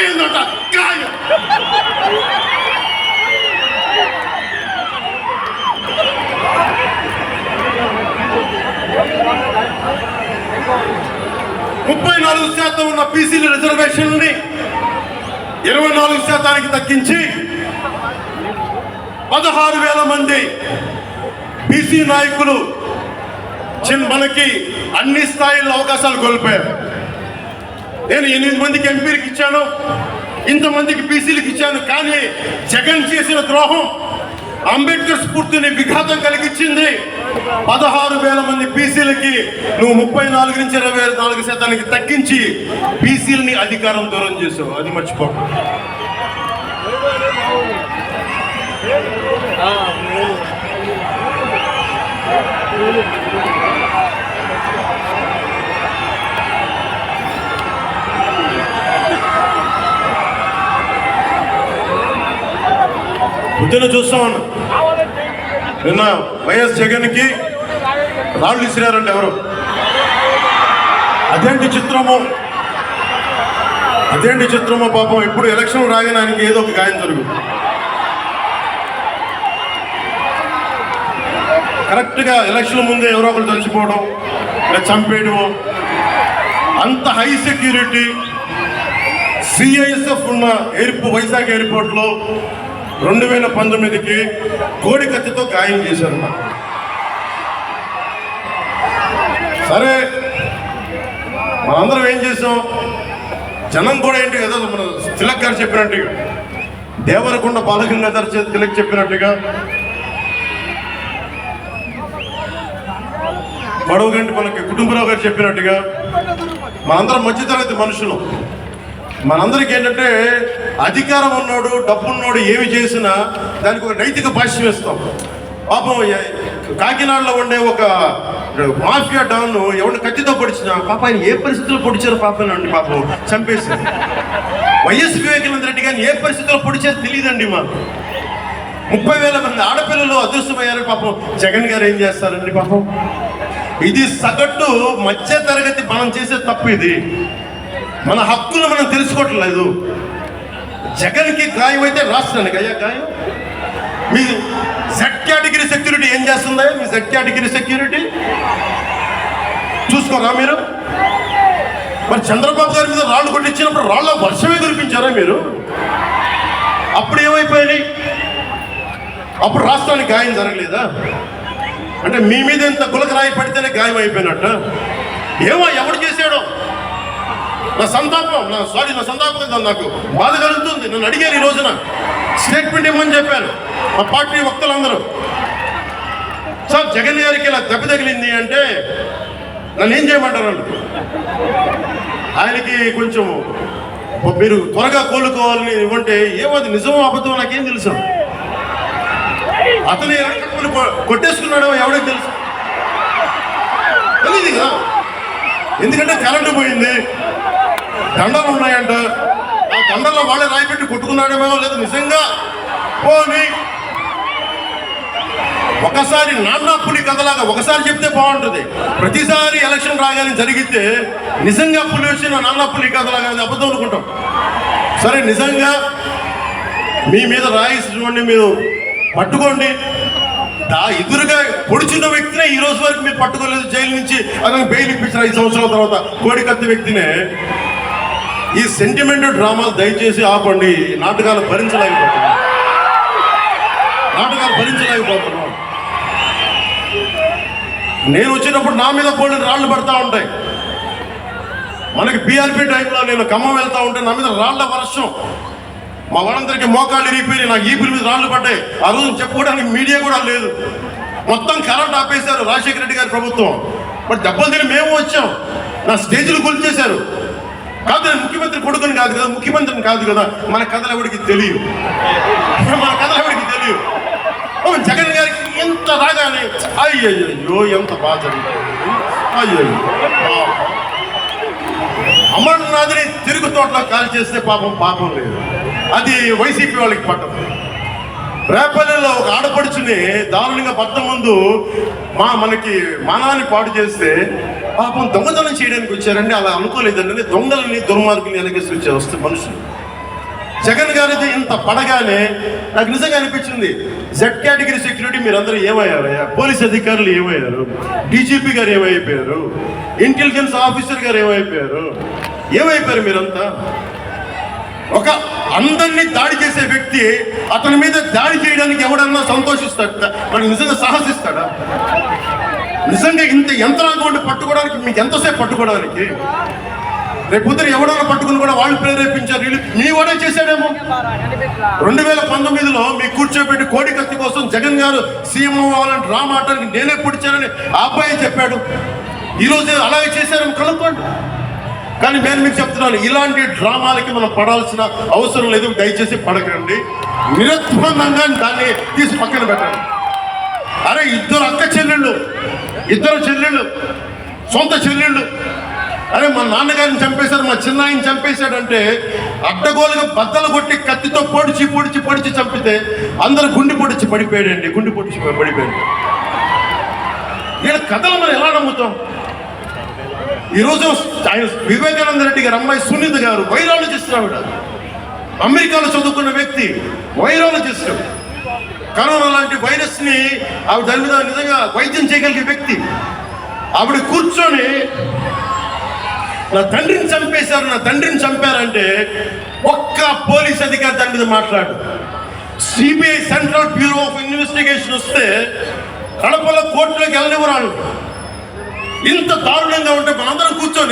గాయందట గాయం. ముప్పై 4% ఉన్న బీసీల రిజర్వేషన్ ని 24% తగ్గించి 16,000 మంది బీసీ నాయకులు మనకి అన్ని స్థాయిల్లో అవకాశాలు కోల్పోయారు. నేను 8 మందికి ఎంపీలకు ఇచ్చాను, ఇంతమందికి బీసీలకు ఇచ్చాను. కానీ జగన్ చేసిన ద్రోహం అంబేద్కర్ స్ఫూర్తిని విఘాతం కలిగించింది. 16,000 మంది బీసీలకి నువ్వు 34 నుంచి 24% తగ్గించి బీసీలని అధికారం దూరం చేసావు. అది మర్చిపో. పొద్దున చూస్తామన్నా, నిన్న వైఎస్ జగన్కి రాళ్ళు ఇసిరారంటే ఎవరు? అదేంటి చిత్రమో పాపం. ఇప్పుడు ఎలక్షన్ రాగానే ఆయనకి ఏదో ఒక గాయం జరుగు. కరెక్ట్గా ఎలక్షన్ ముందే ఎవరో ఒకరు చచ్చిపోవడం, చంపేయడం. అంత హై సెక్యూరిటీ సిఐఎస్ఎఫ్ ఉన్న వైజాగ్ ఎయిర్పోర్ట్లో 2019కి కోడి కత్తితో గాయం చేశారు. సరే, మనందరం ఏం చేసాం? జనం కూడా ఏంటి కదా, మన తిలక్ గారు చెప్పినట్టుగా, దేవరకొండ బాలగంగాధర్ తిలక్ చెప్పినట్టుగా, మడవగంటి మనకి కుటుంబరావు గారు చెప్పినట్టుగా, మనందరం మధ్యతరగతి మనుషులు. మనందరికీ ఏంటంటే అధికారం ఉన్నోడు, డబ్బున్నోడు ఏమి చేసినా దానికి ఒక నైతిక భాష్యం ఇస్తాం. పాపం కాకినాడలో ఉండే ఒక మాఫియా డాన్ ఎవరిని కత్తితో పొడిచినా పాప ఆయన ఏ పరిస్థితుల్లో పొడిచారు పాపనండి, పాపం చంపేసి. వైఎస్ వివేకానంద రెడ్డి గారిని ఏ పరిస్థితుల్లో పొడిచారు తెలియదండి మాకు. 30,000 మంది ఆడపిల్లలు అదృష్టమయ్యారు. పాపం జగన్ గారు ఏం చేస్తారండి పాపం. ఇది సగటు మధ్య తరగతి మనం చేసే తప్పు. ఇది మన హక్కులు మనం తెలుసుకోవట్లేదు. జగన్కి గాయం అయితే రాష్ట్రానికి అయ్యా గాయం. మీ జెడ్ కేటగిరీ సెక్యూరిటీ ఏం చేస్తుందా? మీ జెడ్ కేటగిరీ సెక్యూరిటీ చూసుకోరా మీరు? మరి చంద్రబాబు గారి మీద రాళ్ళు కొట్టించినప్పుడు రాళ్ళ వర్షమే కురిపించారా మీరు? అప్పుడు ఏమైపోయింది? అప్పుడు రాష్ట్రానికి గాయం జరగలేదా? అంటే మీ మీద ఎంత గులకరాయి పడితేనే గాయం అయిపోయినట్ట. ఏమో ఎవడు చేశాడో. నా సంతాపం నాకు బాధ కలుగుతుంది. నన్ను అడిగారు ఈ రోజున స్టేట్మెంట్ ఇవ్వమని చెప్పాను మా పార్టీ వక్తలందరూ. సార్ జగన్ గారికి ఇలా దెబ్బ తగిలింది అంటే నన్ను ఏం చేయమంటారు? ఆయనకి కొంచెం మీరు త్వరగా కోలుకోవాలని ఇవ్వంటే ఏమో అది నిజమో అబద్ధమో నాకేం తెలుసు. అతను కొట్టేసుకున్నాడో ఎవరికి తెలుసు? తెలియదు కదా. ఎందుకంటే కరెంటు పోయింది, దండలు ఉన్నాయంట. ఆ దండల్లో వాళ్ళే రాయిపెట్టి కొట్టుకున్నాడేమో లేదు నిజంగా. పోనీ ఒకసారి నాన్న పులి కథలాగా ఒకసారి చెప్తే బాగుంటుంది. ప్రతిసారి ఎలక్షన్ రాగానే జరిగితే నిజంగా పులి వచ్చిన నాన్న పులి కథలాగా అబద్ధం అనుకుంటాం. సరే, నిజంగా మీ మీద రాయిసినటువంటి మీరు పట్టుకోండి. ఎదురుగా పొడిచిన వ్యక్తినే ఈ రోజు వరకు మీరు పట్టుకోలేదు. జైలు నుంచి అతను బెయిల్ ఇప్పించారు 5 సంవత్సరాల తర్వాత. కోడి కత్తి వ్యక్తినే. ఈ సెంటిమెంట్ డ్రామాలు దయచేసి ఆపండి. నాటకాలు భరించలేకపోతున్నాం. నేను వచ్చినప్పుడు నా మీద పోలిన రాళ్ళు పడతా ఉంటాయి. మనకి బీఆర్పీ టైంలో నేను ఖమ్మం వెళ్తా ఉంటే నా మీద రాళ్ల వర్షం. మా వాళ్ళందరికీ మోకాళ్ళు ఇరిగిపోయి నాకు ఈపుల మీద రాళ్ళు పడ్డాయి. ఆ రోజు చెప్పుకోవడానికి మీడియా కూడా లేదు. మొత్తం కరెంట్ ఆపేశారు రాజశేఖర రెడ్డి గారి ప్రభుత్వం. బట్ దెబ్బలు తిని మేము వచ్చాం. నా స్టేజ్లు కూల్చేశారు. కాదు, నేను ముఖ్యమంత్రి కొడుకుని కాదు కదా, ముఖ్యమంత్రిని కాదు కదా. మన కథలు ఎవరికి తెలియదు. జగన్ గారికి ఎంత రాగానే అయ్యయ్యో ఎంత బాధ. అయ్యో, అమర్నాథ్ని తిరుగు తోటలో కాల్ చేస్తే పాపం లేదు. అది వైసీపీ వాళ్ళకి పట్టదు. రేపల్లెలో ఒక ఆడపడుచుని దారుణంగా భర్త ముందు మనకి మానాన్ని పాడు చేస్తే పాపం దొంగతనం చేయడానికి వచ్చారండి. అలా అనుకోలేదండి. దొంగలని దుర్మార్గుని వెనకేసి వస్తే మనుషులు జగన్ గారిది ఇంత పడగానే నాకు నిజంగా అనిపించింది, జెడ్ కేటగిరీ సెక్యూరిటీ మీరందరూ ఏమయ్యారయ్యా? పోలీస్ అధికారులు ఏమయ్యారు? డీజీపీ గారు ఏమైపోయారు? ఇంటెలిజెన్స్ ఆఫీసర్ గారు ఏమైపోయారు? ఏమైపోయారు మీరంతా? ఒక అందరినీ దాడి చేసే వ్యక్తి అతని మీద దాడి చేయడానికి ఎవడన్నా సంతోషిస్తాడా? మనకి నిజంగా సాహసిస్తాడా? నిజంగా ఇంత యంత్రాంగం ఉండి పట్టుకోవడానికి మీకు ఎంతసేపు పట్టుకోవడానికి? రేపు పొద్దున ఎవడన్నా పట్టుకుని కూడా వాళ్ళు ప్రేరేపించారు, వీళ్ళు మీ వాడే చేశాడేమో. 2019లో మీ కూర్చోబెట్టి కోడి కత్తి కోసం జగన్ గారు సీఎం అవ్వాలని డ్రామా ఆడటానికి నేనే పుడిచానని ఆ అబ్బాయి చెప్పాడు. ఈరోజు అలాగే చేశారని కనుక్కోండి. కానీ నేను మీకు చెప్తున్నాను, ఇలాంటి డ్రామాలకి మనం పడాల్సిన అవసరం లేదు. దయచేసి పడకండి, నిరద్వందంగా దాన్ని తీసి పక్కన పెట్టండి. అరే ఇద్దరు అక్క చెల్లెళ్ళు, ఇద్దరు చెల్లెళ్ళు, సొంత చెల్లెళ్ళు. అరే మా నాన్నగారిని చంపేశారు, మా చిన్నాయిని చంపేశాడంటే అడ్డగోలుగా బద్దలు కొట్టి కత్తితో పొడిచి పొడిచి పొడిచి చంపితే అందరు గుండె పొడిచి పడిపోయాడండి, గుండె పొడిచి పడిపోయాడు. వీళ్ళ కథలు మనం ఎలా నమ్ముతాం? ఈరోజు ఆయన వివేకానంద రెడ్డి గారు అమ్మాయి సునీత గారు వైరాలజిస్ట్, ఆవిడ అమెరికాలో చదువుకున్న వ్యక్తి, వైరాలజిస్ట్. కరోనా లాంటి వైరస్ ని ఆవిడ దాని మీద నిజంగా వైద్యం చేయగలిగే వ్యక్తి. ఆవిడ కూర్చొని నా తండ్రిని చంపేశారు, నా తండ్రిని చంపారంటే ఒక్క పోలీస్ అధికారి దాని మీద మాట్లాడు. CBI central bureau of investigation వస్తే కడపలో కోర్టులోకి వెళ్ళనివ్వరాడు. ఇంత దారుణంగా ఉంటే మనందరం కూర్చొని